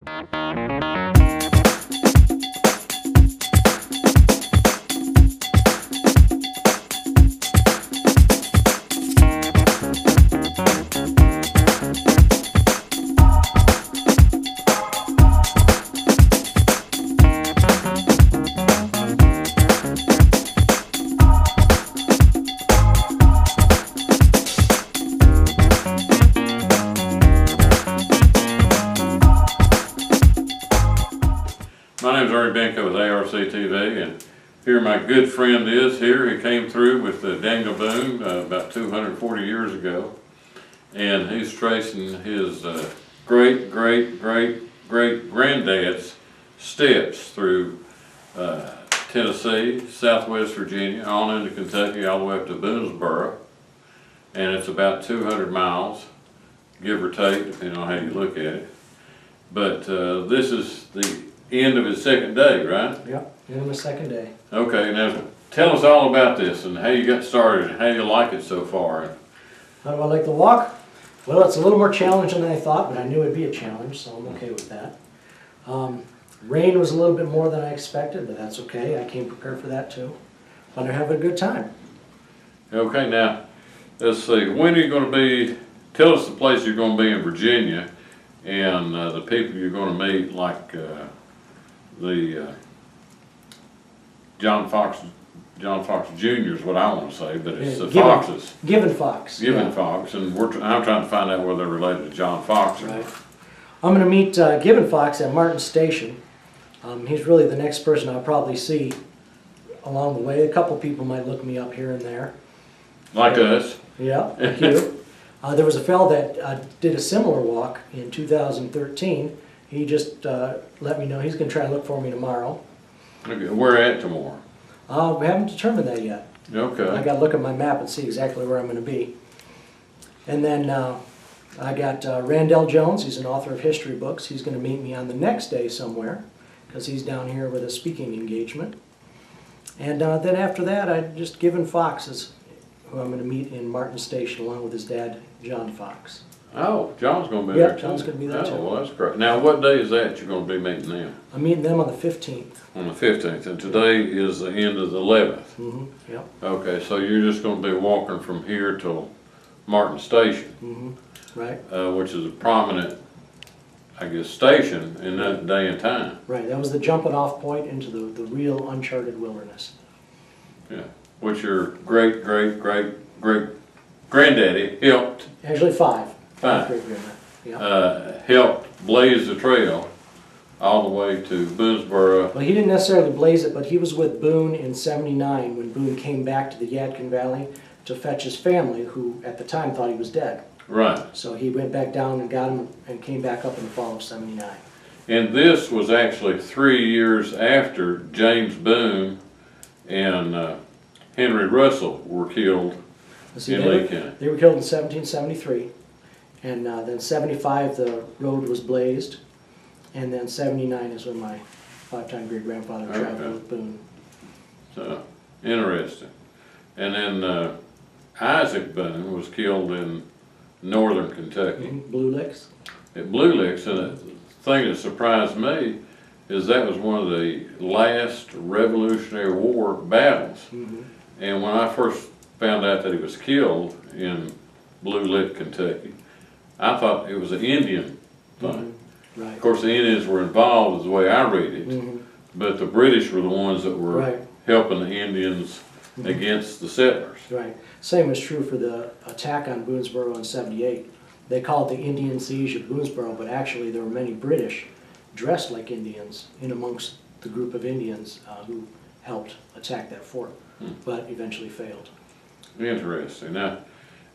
My name is with ARC TV, and here my good friend is here. He came through with Daniel Boone about 240 years ago, and he's tracing his great-great-great-great-granddad's steps through Tennessee, Southwest Virginia, on into Kentucky, all the way up to Boonesboro, and it's about 200 miles, give or take, depending on how you look at it. But this is the end of his second day, right? Yep, end of his second day. Okay, now tell us all about this and how you got started and how you like it so far. How do I like the walk? Well, it's a little more challenging than I thought, but I knew it'd be a challenge, so I'm okay with that. Rain was a little bit more than I expected, but that's okay. I came prepared for that too. But I have a good time. Okay, now, let's see. When are you going to be, tell us the place you're going to be in Virginia and the people you're going to meet, like the John Fox Jr. is what I want to say, but it's the Foxes. Given Fox. Given Fox, and I'm trying to find out whether they're related to John Fox or right. not. I'm going to meet Given Fox at Martin Station. He's really the next person I'll probably see along the way. A couple people might look me up here and there. Like us. Yeah, like you. There was a fellow that did a similar walk in 2013. He just let me know he's going to try to look for me tomorrow. Okay, where at tomorrow? We haven't determined that yet. Okay. I got to look at my map and see exactly where I'm going to be. And then I got Randell Jones. He's an author of history books. He's going to meet me on the next day somewhere because he's down here with a speaking engagement. And then after that, I just Given Fox is who I'm going to meet in Martin Station along with his dad, John Fox. Oh, John's going to be there too. John's going to be there too. Oh, well, that's great. Now, what day is that you're going to be meeting them? I'm meeting them on the 15th. On the 15th, and today is the end of the 11th. Mm-hmm. Yep. Okay, so you're just going to be walking from here till Martin Station, Right. Which is a prominent, I guess, station in that day and time. Right. That was the jumping off point into the real uncharted wilderness. Yeah, which your great-great-great-great-granddaddy helped. Actually, five. Five. Great-grandma. Yeah. Helped blaze the trail all the way to Boonesboro. Well, he didn't necessarily blaze it, but he was with Boone in '79 when Boone came back to the Yadkin Valley to fetch his family, who at the time thought he was dead. Right. So he went back down and got him and came back up in the fall of '79. And this was actually 3 years after James Boone and Henry Russell were killed in Lee County. They were killed in 1773. And then 75 the road was blazed, and then 79 is when my five-time great-grandfather traveled with Boone. So, interesting. And then Isaac Boone was killed in northern Kentucky. Blue Licks. At Blue Licks, and the thing that surprised me is that was one of the last Revolutionary War battles. And when I first found out that he was killed in Blue Lick, Kentucky, I thought it was an Indian thing. Right. Of course, the Indians were involved, is the way I read it, but the British were the ones that were helping the Indians against the settlers. Right. Same is true for the attack on Boonesboro in '78. They call it the Indian Siege of Boonesboro, but actually there were many British dressed like Indians in amongst the group of Indians who helped attack that fort, but eventually failed. Interesting. Now,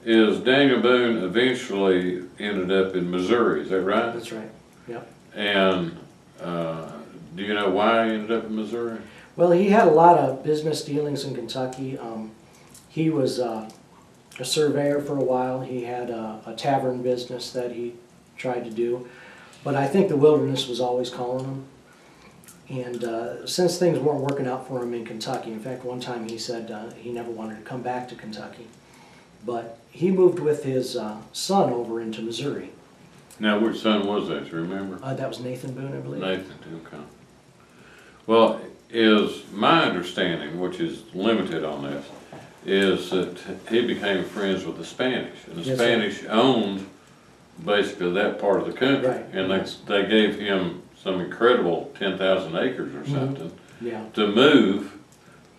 is Daniel Boone eventually ended up in Missouri, is that right? That's right, yep. And do you know why he ended up in Missouri? Well, he had a lot of business dealings in Kentucky. He was a surveyor for a while. He had a tavern business that he tried to do. But I think the wilderness was always calling him. And since things weren't working out for him in Kentucky, in fact, one time he said he never wanted to come back to Kentucky. But he moved with his son over into Missouri. Now, which son was that, you remember? That was Nathan Boone, I believe. Nathan, okay. Well, is my understanding, which is limited on this, is that he became friends with the Spanish. And the Yes, sir. Spanish owned basically that part of the country. Right. And Yes. they gave him some incredible 10,000 acres or something Yeah, to move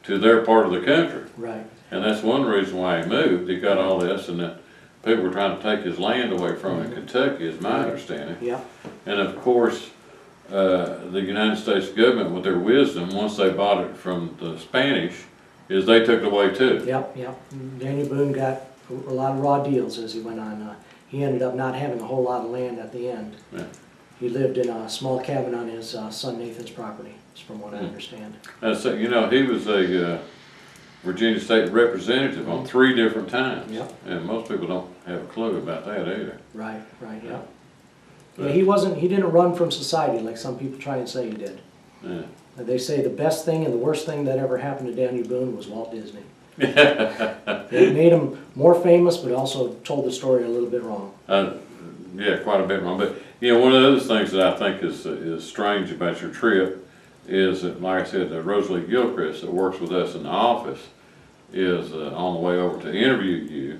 to their part of the country. right. And that's one reason why he moved. He got all this, and that people were trying to take his land away from him in Kentucky, is my understanding. Yeah, And of course, the United States government, with their wisdom, once they bought it from the Spanish, is they took it away too. yep, yep. Daniel Boone got a lot of raw deals as he went on. He ended up not having a whole lot of land at the end. Yeah. He lived in a small cabin on his son Nathan's property, is from what I understand. So, you know, he was a Virginia State Representative on 3 different times. Yep. And most people don't have a clue about that either. Right, right, yeah. Yeah, he didn't run from society like some people try and say he did. Yeah. They say the best thing and the worst thing that ever happened to Daniel Boone was Walt Disney. It made him more famous, but also told the story a little bit wrong. Yeah, quite a bit wrong. But, you know, one of the other things that I think is strange about your trip is that, like I said, Rosalie Gilchrist, that works with us in the office, is on the way over to interview you,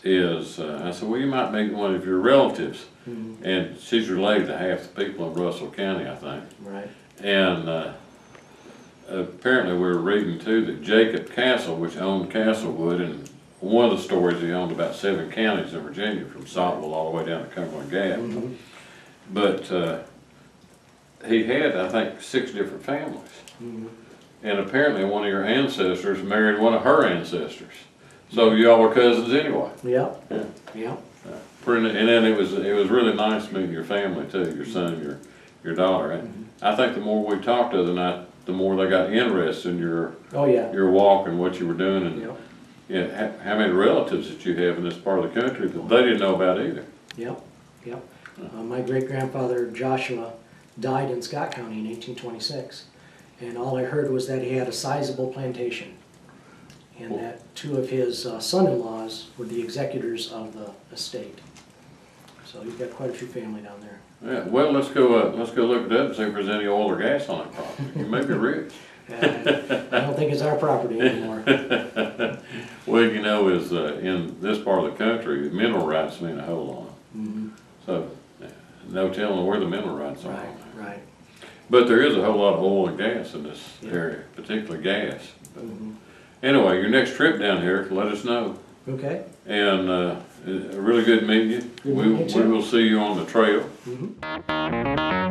I said, well, you might meet one of your relatives. Mm-hmm. And she's related to half the people in Russell County, I think. Right. And apparently we were reading too that Jacob Castle, which owned Castlewood, and one of the stories he owned about 7 counties in Virginia, from Saltville all the way down to Cumberland Gap. Mm-hmm. But he had, I think, 6 different families. Mm-hmm. And apparently one of your ancestors married one of her ancestors. So y'all were cousins anyway. Yep, Yeah. yep. And then it was really nice meeting your family too, your son, your daughter. And I think the more we talked the other night, the more they got interested in Oh, yeah. your walk and what you were doing, and Yep, yeah, how many relatives that you have in this part of the country that they didn't know about either. yep, yep. My great-grandfather Joshua died in Scott County in 1826. And all I heard was that he had a sizable plantation. And that 2 of his son-in-laws were the executors of the estate. So he's got quite a few family down there. Yeah, well, let's go look it up and see if there's any oil or gas on that property. You may be rich. I don't think it's our property anymore. Well, you know, is in this part of the country, mineral rights mean a whole lot. Mm-hmm. So, no telling where the mineral rights are. Right, right. But there is a whole lot of oil and gas in this area, particularly gas. But Mm-hmm. anyway, your next trip down here, let us know. Okay. And really good meeting you. Good meeting you, too. We will see you on the trail. Mm-hmm.